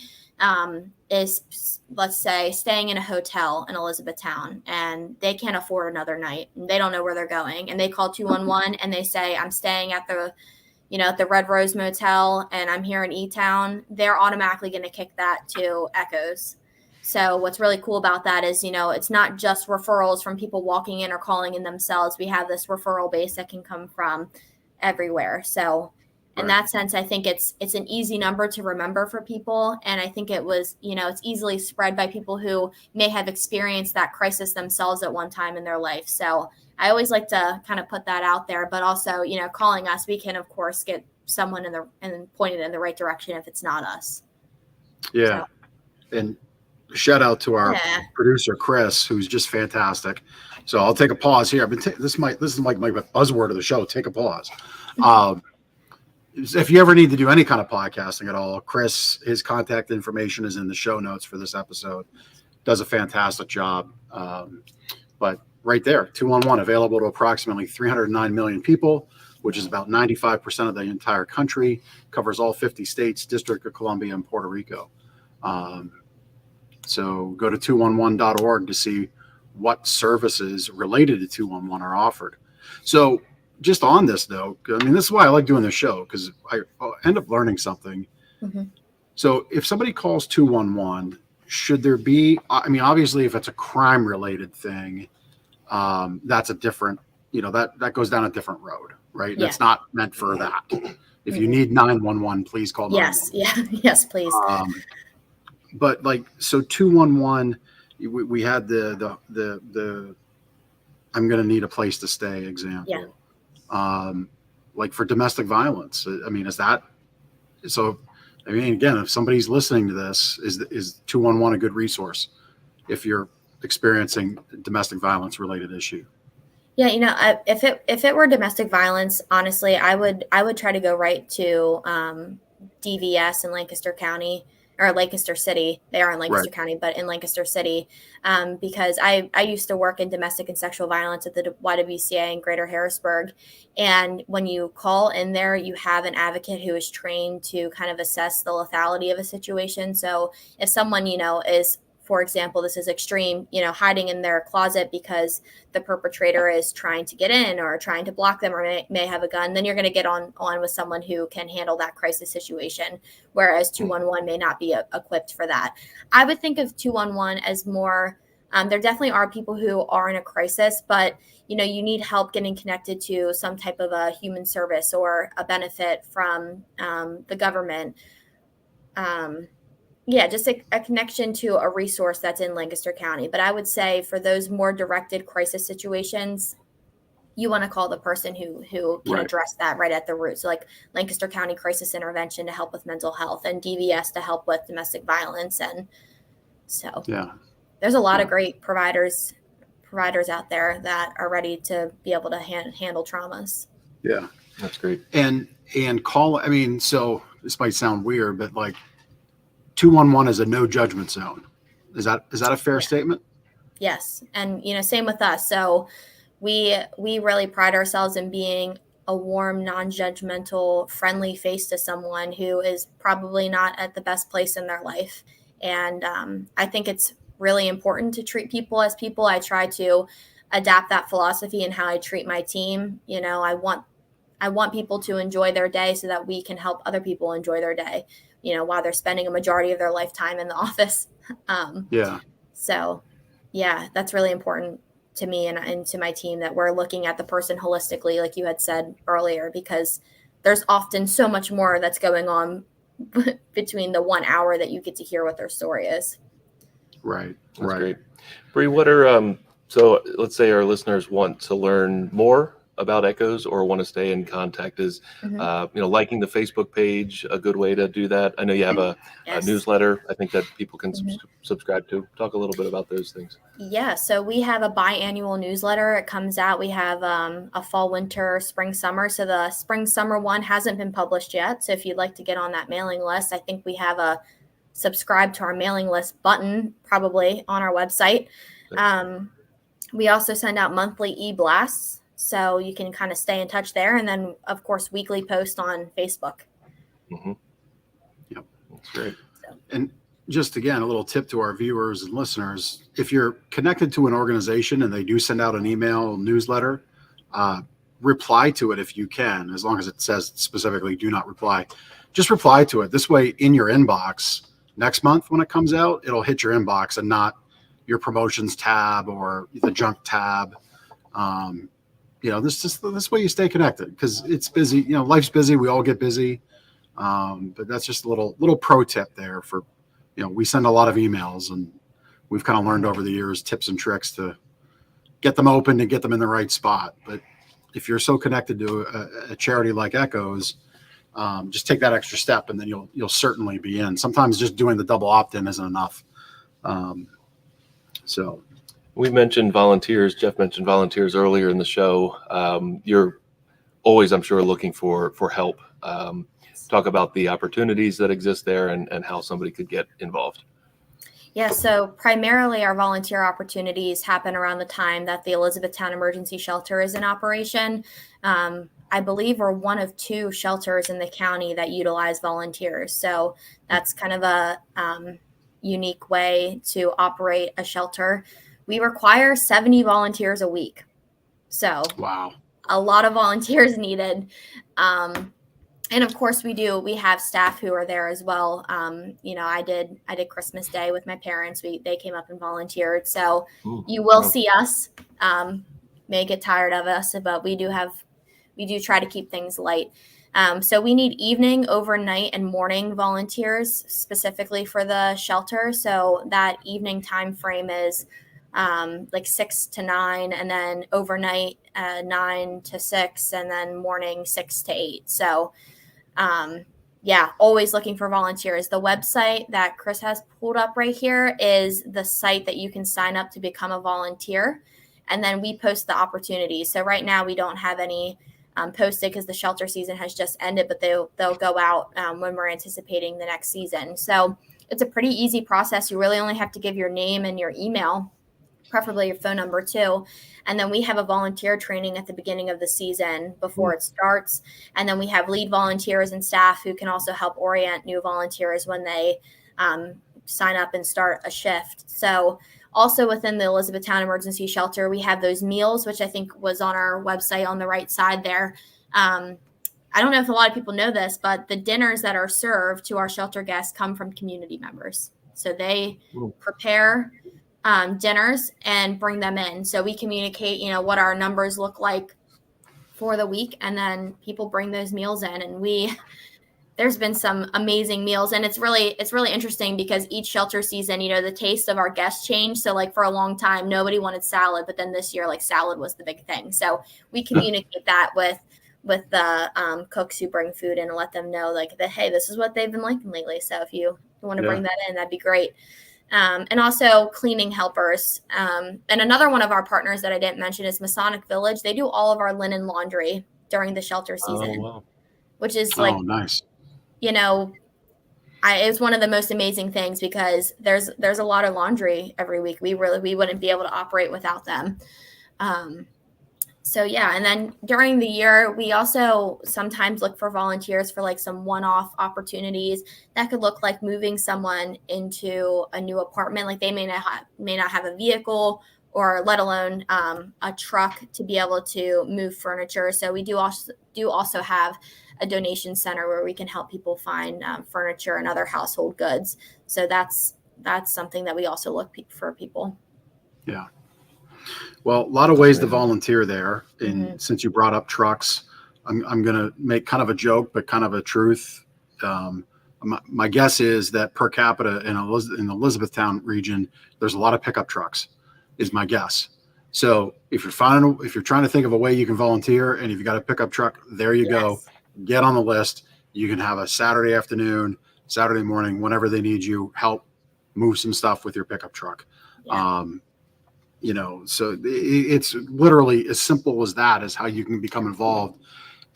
is, let's say, staying in a hotel in Elizabethtown and they can't afford another night and they don't know where they're going, and they call 211 and they say, I'm staying at the Red Rose Motel and I'm here in E-Town, they're automatically going to kick that to ECHOS. So what's really cool about that is, it's not just referrals from people walking in or calling in themselves. We have this referral base that can come from everywhere. So in that sense, I think it's an easy number to remember for people. And I think it was, it's easily spread by people who may have experienced that crisis themselves at one time in their life. So I always like to kind of put that out there, but also, calling us, we can of course get someone and pointed in the right direction if it's not us. Yeah. So. And shout out to our producer, Chris, who's just fantastic. So I'll take a pause here. This is like my buzzword of the show. Take a pause. If you ever need to do any kind of podcasting at all, Chris, his contact information is in the show notes for this episode. Does a fantastic job. But right there, 211 available to approximately 309 million people, which is about 95% of the entire country, covers all 50 states, District of Columbia, and Puerto Rico. So go to 211.org to see what services related to 211 are offered. So just on this though, this is why I like doing this show, because I end up learning something. So if somebody calls 211, should there be, obviously if it's a crime related thing, that's a different, that goes down a different road, right? Yeah. It's not meant for that. If you need 911, please call 911. Yes, please. But so 211, we had the I'm going to need a place to stay example. For domestic violence, is that so? Again, if somebody's listening to this, is 211 a good resource if you're experiencing domestic violence related issue? Yeah, if it were domestic violence, honestly, I would try to go right to DVS in Lancaster County. Or Lancaster City. They are in Lancaster County, but in Lancaster City, because I used to work in domestic and sexual violence at the YWCA in Greater Harrisburg. And when you call in there, you have an advocate who is trained to kind of assess the lethality of a situation. So if someone, is, for example, this is extreme, hiding in their closet because the perpetrator is trying to get in or trying to block them, or may have a gun, then you're going to get on with someone who can handle that crisis situation, whereas 211 may not be equipped for that. I would think of 211 as more There definitely are people who are in a crisis, but you need help getting connected to some type of a human service or a benefit from the government. Just a connection to a resource that's in Lancaster County. But I would say for those more directed crisis situations, you want to call the person who can Right. address that right at the root. So like Lancaster County Crisis Intervention to help with mental health, and DVS to help with domestic violence. And so there's a lot of great providers out there that are ready to be able to handle traumas. Yeah. That's great. And call, I mean, so this might sound weird, but like 211 is a no judgment zone. Is that a fair statement? Yes. And, same with us. So we really pride ourselves in being a warm, non-judgmental, friendly face to someone who is probably not at the best place in their life. And I think it's really important to treat people as people. I try to adapt that philosophy in how I treat my team. I want people to enjoy their day so that we can help other people enjoy their day, while they're spending a majority of their lifetime in the office. So that's really important to me and to my team, that we're looking at the person holistically, like you had said earlier, because there's often so much more that's going on between the 1 hour that you get to hear what their story is. Right. That's great. Brie, what are, so let's say our listeners want to learn more about ECHOS or want to stay in contact. Is liking the Facebook page a good way to do that? I know you have a newsletter, I think, that people can subscribe to. Talk a little bit about those things. Yeah, so we have a biannual newsletter. It comes out. We have a fall, winter, spring, summer. So the spring, summer one hasn't been published yet. So if you'd like to get on that mailing list, I think we have a subscribe to our mailing list button probably on our website. We also send out monthly e-blasts, so you can kind of stay in touch there. And then, of course, weekly posts on Facebook. Mm-hmm. Yep. That's great. And just, again, a little tip to our viewers and listeners: if you're connected to an organization and they do send out an email newsletter, reply to it if you can, as long as it says specifically do not reply. Just reply to it. This way, in your inbox next month when it comes out, it'll hit your inbox and not your promotions tab or the junk tab. This way you stay connected, because it's busy. Life's busy. We all get busy. But that's just a little pro tip there for, we send a lot of emails, and we've kind of learned over the years tips and tricks to get them open and get them in the right spot. But if you're so connected to a charity like ECHOS, just take that extra step, and then you'll certainly be in. Sometimes just doing the double opt-in isn't enough. So we mentioned volunteers. Jeff mentioned volunteers earlier in the show. You're always, I'm sure, looking for help. Talk about the opportunities that exist there and how somebody could get involved. Yeah, so primarily our volunteer opportunities happen around the time that the Elizabethtown Emergency Shelter is in operation. I believe we're one of 2 shelters in the county that utilize volunteers. So that's kind of a unique way to operate a shelter. We require 70 volunteers a week. So wow, a lot of volunteers needed. And of course we have staff who are there as well. I did Christmas Day with my parents. They came up and volunteered. So you will see us, may get tired of us, but we do try to keep things light. So we need evening, overnight, and morning volunteers specifically for the shelter. So that evening time frame is like 6 to 9, and then overnight 9 to 6, and then morning 6 to 8. So always looking for volunteers. The website that Chris has pulled up right here is the site that you can sign up to become a volunteer. And then we post the opportunities. So right now we don't have any posted because the shelter season has just ended, but they'll go out when we're anticipating the next season. So it's a pretty easy process. You really only have to give your name and your email, preferably your phone number too. And then we have a volunteer training at the beginning of the season before it starts. And then we have lead volunteers and staff who can also help orient new volunteers when they sign up and start a shift. So also within the Elizabethtown Emergency Shelter, we have those meals, which I think was on our website on the right side there. I don't know if a lot of people know this, but the dinners that are served to our shelter guests come from community members. So they prepare dinners and bring them in. So we communicate, what our numbers look like for the week, and then people bring those meals in, and there's been some amazing meals, and it's really interesting because each shelter season, the taste of our guests change. So like for a long time, nobody wanted salad, but then this year, like salad was the big thing. So we communicate that with the cooks who bring food in and let them know like that, hey, this is what they've been liking lately. So if you want to bring that in, that'd be great. And also cleaning helpers. And another one of our partners that I didn't mention is Masonic Village. They do all of our linen laundry during the shelter season, which is like, nice. It's one of the most amazing things because there's a lot of laundry every week. We wouldn't be able to operate without them. So yeah, and then during the year, we also sometimes look for volunteers for like some one-off opportunities that could look like moving someone into a new apartment. Like they may not have a vehicle or let alone a truck to be able to move furniture. So we do also have a donation center where we can help people find furniture and other household goods. So that's something that we also look for people. Yeah. Well, a lot of ways to volunteer there. And since you brought up trucks, I'm going to make kind of a joke, but kind of a truth. My guess is that per capita in the Elizabethtown region, there's a lot of pickup trucks, is my guess. So if you're trying to think of a way you can volunteer, and if you got a pickup truck, there you go. Get on the list. You can have a Saturday afternoon, Saturday morning, whenever they need you, help move some stuff with your pickup truck. Yeah. So it's literally as simple as that is how you can become involved.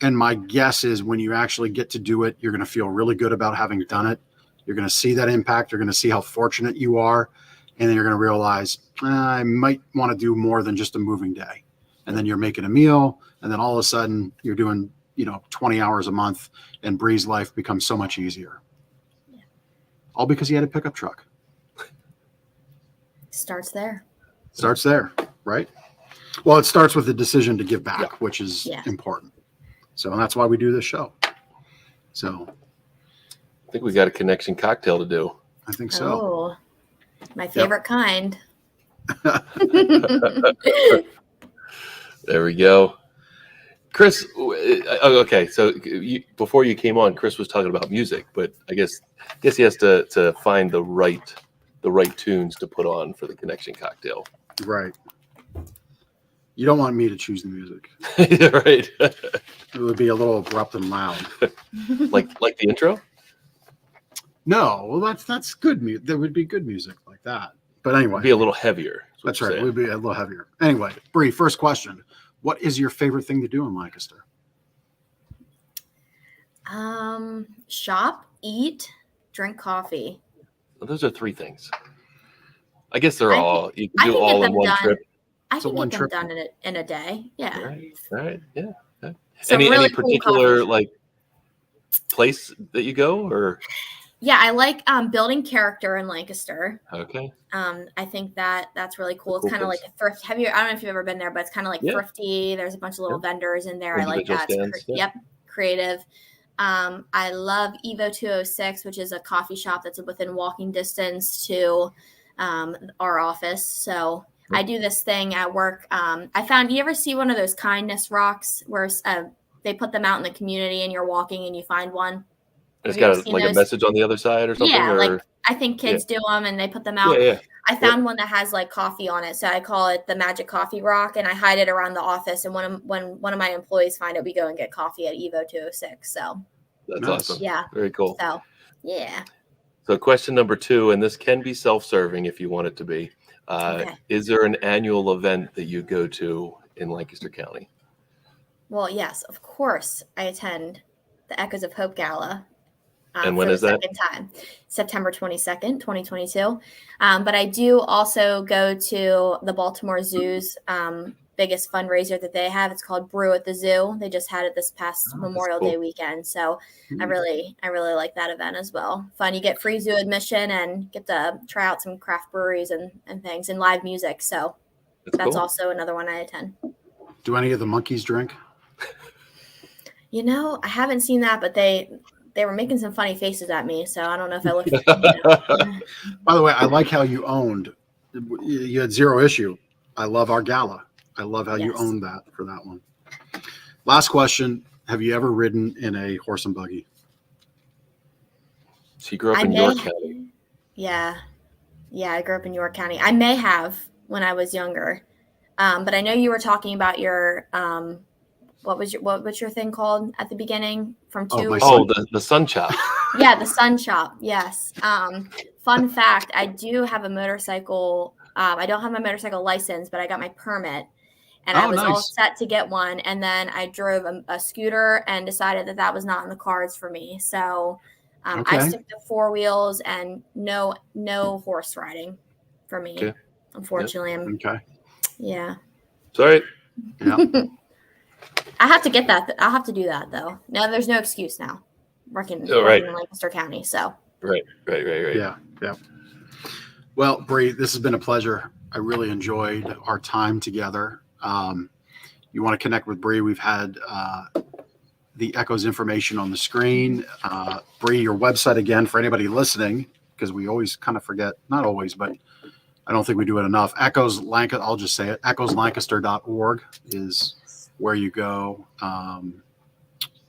And my guess is when you actually get to do it, you're going to feel really good about having done it. You're going to see that impact. You're going to see how fortunate you are. And then you're going to realize, I might want to do more than just a moving day. And then you're making a meal. And then all of a sudden you're doing, 20 hours a month, and Brie's life becomes so much easier. Yeah. All because he had a pickup truck. Starts there, right? Well, it starts with the decision to give back, which is important. So that's why we do this show. So I think we got a connection cocktail to do. I think so. Oh, my favorite kind. There we go. Chris, okay. So before you came on, Chris was talking about music, but I guess he has to find the right tunes to put on for the connection cocktail. Right. You don't want me to choose the music. Right. It would be a little abrupt and loud. like the intro? No, well that's good music. There would be good music like that. But anyway. It'd be a little heavier. That's right. It would be a little heavier. Anyway, Brie, first question. What is your favorite thing to do in Lancaster? Shop, eat, drink coffee. Well, those are three things. I guess you can do all in one trip. I can get them done in a day. Yeah. Right. Yeah. Any particular cool place that you go or? Yeah, I like building character in Lancaster. Okay. I think that's really cool. It's kind of like a thrift. I don't know if you've ever been there, but it's kind of like thrifty. There's a bunch of little vendors in there. I like that. Yep. Creative. I love Evo 206, which is a coffee shop that's within walking distance to our office. So I do this thing at work. I found, you ever see one of those kindness rocks where they put them out in the community and you're walking and you find one? It's got a message on the other side or something? Yeah, like I think kids do them and they put them out. Yeah. I found one that has like coffee on it. So I call it the Magic Coffee Rock, and I hide it around the office. And when one of my employees find it, we go and get coffee at Evo 206. So that's awesome. Yeah. Very cool. So, yeah. So question number 2, and this can be self-serving if you want it to be. Is there an annual event that you go to in Lancaster County? Well, yes, of course. I attend the ECHOS of Hope Gala. And when is that? Second time, September 22nd, 2022. But I do also go to the Baltimore Zoo's biggest fundraiser that they have. It's called Brew at the Zoo. They just had it this past Memorial Day weekend. So I really like that event as well. Fun. You get free zoo admission and get to try out some craft breweries and things and live music. So that's cool. Also another one I attend. Do any of the monkeys drink? I haven't seen that, but they were making some funny faces at me, so I don't know if I looked at them. By the way, I like how you owned you had zero issue. I love our gala. I love how you Yes. owned that for that one. Last question. Have you ever ridden in a horse and buggy? She grew up I in may. York County. Yeah. Yeah, I grew up in York County. I may have when I was younger. But I know you were talking about your what was your thing called at the beginning from Oh, two? my Oh, the sun chop. Yeah, the sun shop. Yes. Fun fact: I do have a motorcycle. I don't have my motorcycle license, but I got my permit, and I Oh, was all nice. set to get one. And then I drove a scooter and decided that was not in the cards for me. So I Okay. stick to four wheels and no horse riding for me. Okay. Unfortunately, Okay. yeah. Sorry. Yeah. I have to get that. I'll have to do that though. No, there's no excuse now. Working Oh, right. in Lancaster County, so. Right. Yeah. Yeah. Well, Brie, this has been a pleasure. I really enjoyed our time together. You want to connect with Brie? We've had the ECHOS information on the screen. Brie, your website again for anybody listening, because we always kind of forget, not always, but I don't think we do it enough. ECHOS Lancaster, I'll just say it, echoslancaster.org is where you go.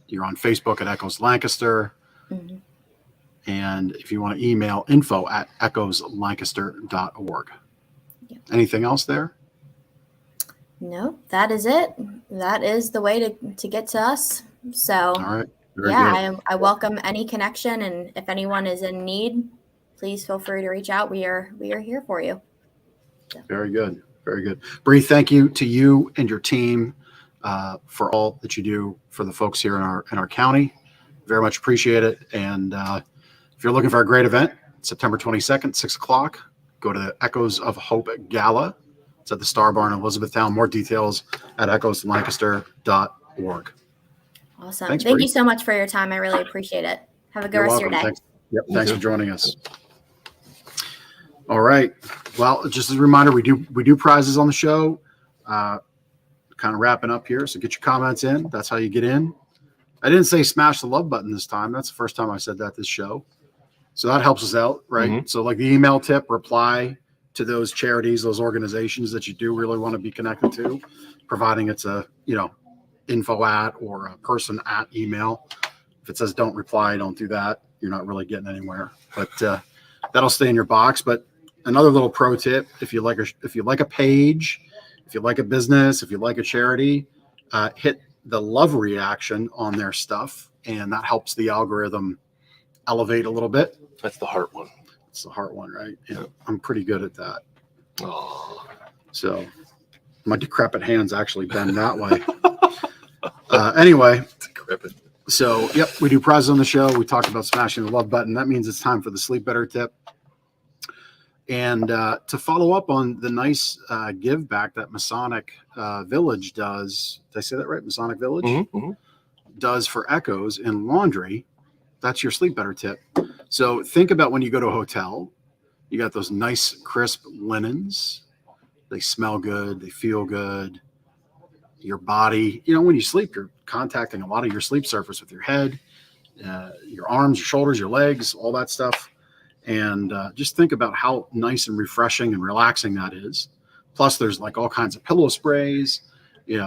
You're on Facebook at ECHOS Lancaster. Mm-hmm. And if you want to email info@echoslancaster.org. Yep. Anything else there? No, that is it. That is the way to get to us. So All right. Very yeah, good. I welcome any connection, and if anyone is in need, please feel free to reach out. We are here for you. Very good. Very good. Brie, thank you to you and your team for all that you do for the folks here in our county. Very much appreciate it. And if you're looking for a great event, September 22nd, 6:00, go to the Echoes of Hope Gala. It's at the Star Barn in Elizabethtown. More details at echoslancaster.org. Awesome. Thanks, Thank Brie. you so much for your time. I really appreciate it. Have a good You're rest welcome. of your day. Thanks. Yep. You Thanks too. for joining us. All right. Well, just as a reminder, we do prizes on the show. Kind of wrapping up here. So get your comments in. That's how you get in. I didn't say smash the love button this time. That's the first time I said that this show. So that helps us out, right? Mhm. So like the email tip, reply to those charities, those organizations that you do really want to be connected to, providing it's a, info at or a person at email. If it says don't reply, don't do that. You're not really getting anywhere, but that'll stay in your box. But another little pro tip, if you like a page, if you like a business, if you like a charity, hit the love reaction on their stuff, and that helps the algorithm elevate a little bit. That's the heart one. It's the heart one, right? Yeah, I'm pretty good at that. Oh. So my decrepit hands actually bend that way. Anyway, Decrepit. so yep, we do prizes on the show. We talked about smashing the love button. That means it's time for the sleep better tip. And to follow up on the nice give back that Masonic Village does, did I say that right? Masonic Village does for Echoes in laundry. That's your sleep better tip. So think about when you go to a hotel, you got those nice crisp linens. They smell good. They feel good. Your body, when you sleep, you're contacting a lot of your sleep surface with your head, your arms, your shoulders, your legs, all that stuff. And just think about how nice and refreshing and relaxing that is. Plus, there's like all kinds of pillow sprays,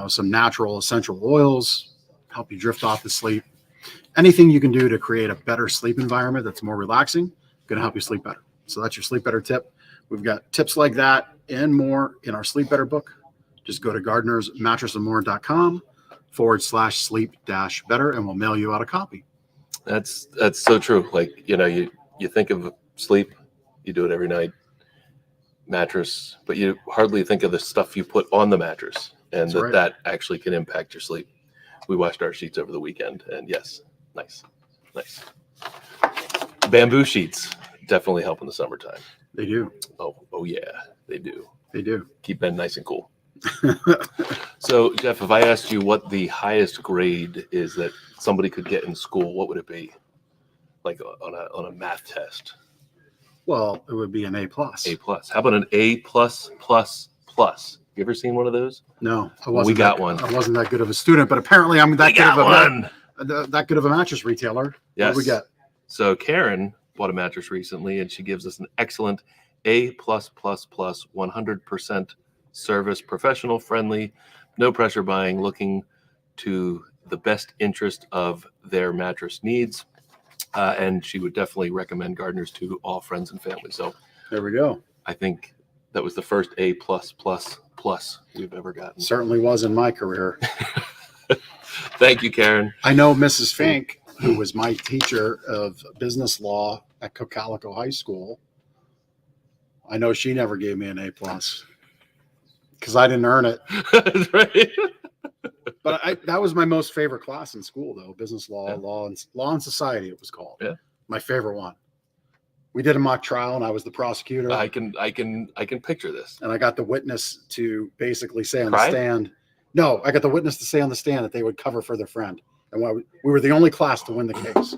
some natural essential oils, help you drift off to sleep. Anything you can do to create a better sleep environment that's more relaxing, going to help you sleep better. So that's your sleep better tip. We've got tips like that and more in our sleep better book. Just go to gardenersmattressandmore.com/sleep-better, and we'll mail you out a copy. That's so true. Like, you think of sleep, you do it every night, mattress, but you hardly think of the stuff you put on the mattress, and That's right. that actually can impact your sleep. We washed our sheets over the weekend, and yes, nice. Bamboo sheets definitely help in the summertime. They do. Oh yeah, they do. They do. Keep bed nice and cool. So, Jeff, if I asked you what the highest grade is that somebody could get in school, what would it be? Like on a math test? Well, it would be an A+. A+. How about an A++++? You ever seen one of those? No, I wasn't. We got one. I wasn't that good of a student, but apparently I'm that good of a mattress retailer. Yes. What do we got? So Karen bought a mattress recently, and she gives us an excellent A+++, 100% service, professional, friendly, no pressure buying, looking to the best interest of their mattress needs. And she would definitely recommend Gardner's to all friends and family. So There we go. I think that was the first A+++ we've ever gotten. Certainly was in my career. Thank you, Karen. I know Mrs. Fink, who was my teacher of business law at Cocalico High School. I know she never gave me an A+ because I didn't earn it. Right. But that was my most favorite class in school, though. Business law, Yeah. law and society, it was called. Yeah. My favorite one. We did a mock trial, and I was the prosecutor. I can picture this. And I got the witness to basically say on Cry? the stand. No, I got the witness to say on the stand that they would cover for their friend. And we were the only class to win the case.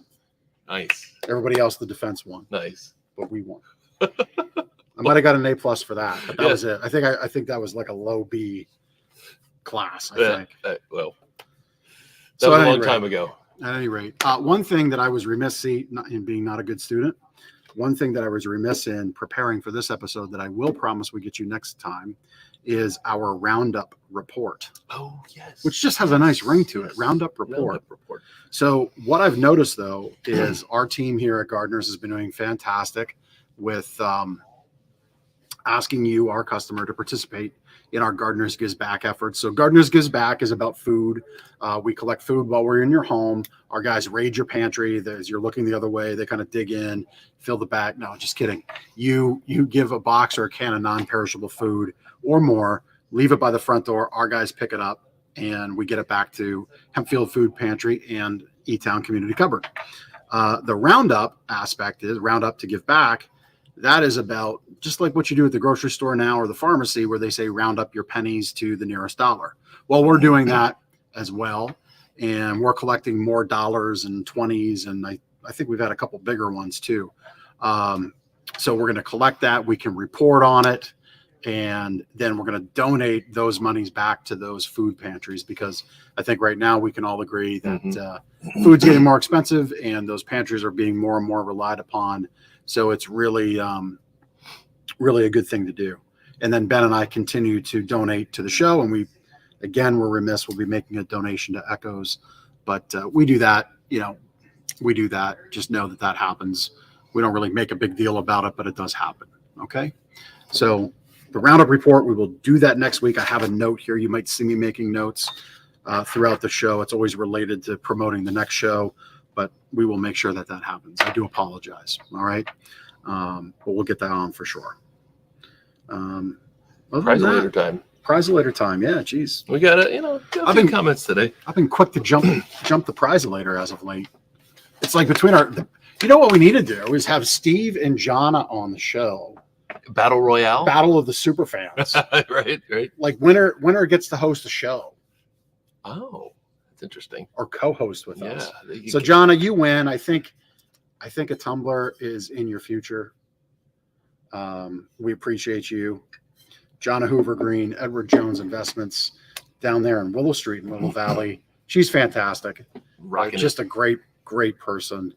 Nice. Everybody else, the defense won, Nice. but we won. I might have got an A+ for that, but that Yeah. was it. I think that was like a low B class. I Yeah. think. Well, that So was at a long any rate- time ago. At any rate, one thing that I was remiss in being not a good student. One thing that I was remiss in preparing for this episode that I will promise we get you next time is our roundup report, Oh, yes. which just has a nice ring to it. Roundup report. Roundup report. So what I've noticed though is our team here at Gardner's has been doing fantastic with asking you, our customer, to participate in our Gardner's Gives Back efforts. So Gardner's Gives Back is about food. We collect food while we're in your home. Our guys raid your pantry. As you're looking the other way, they kind of dig in, fill the bag. No, just kidding. You give a box or a can of non-perishable food or more, leave it by the front door. Our guys pick it up, and we get it back to Hempfield Food Pantry and E-Town Community Cupboard. The roundup aspect is roundup to give back. That is about just like what you do at the grocery store now or the pharmacy, where they say round up your pennies to the nearest dollar. Well, we're doing that as well, and we're collecting more dollars and 20s, and I think we've had a couple bigger ones too. So we're going to collect that. We can report on it, and then we're going to donate those monies back to those food pantries, because I think right now we can all agree that food's getting more expensive, and those pantries are being more and more relied upon. So it's really, really a good thing to do. And then Ben and I continue to donate to the show, and we're remiss. We'll be making a donation to ECHOS, but we do that. We do that. Just know that happens. We don't really make a big deal about it, but it does happen. Okay. So the roundup report, we will do that next week. I have a note here. You might see me making notes throughout the show. It's always related to promoting the next show, but we will make sure that happens. I do apologize. All right. But we'll get that on for sure. Prize later time. Prize later time. Yeah. Geez. We got a few comments today. I've been quick to jump the prize later as of late. It's like between what we need to do is have Steve and Jonna on the show. Battle Royale. Battle of the super fans. Right. Like winner gets to host a show. Oh, that's interesting. Or co-host with us. Yeah. So Jonna, you win. I think a tumbler is in your future. We appreciate you. Jonna Hoover Green, Edward Jones Investments down there in Willow Street in Willow Valley. She's fantastic. Rocking Just a great person.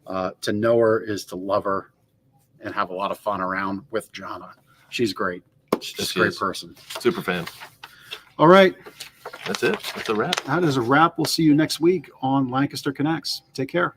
To know her is to love her and have a lot of fun around with Jonna. She's great. She's just a great person. Super fan. All right. That's it. That's a wrap. That is a wrap. We'll see you next week on Lancaster Connects. Take care.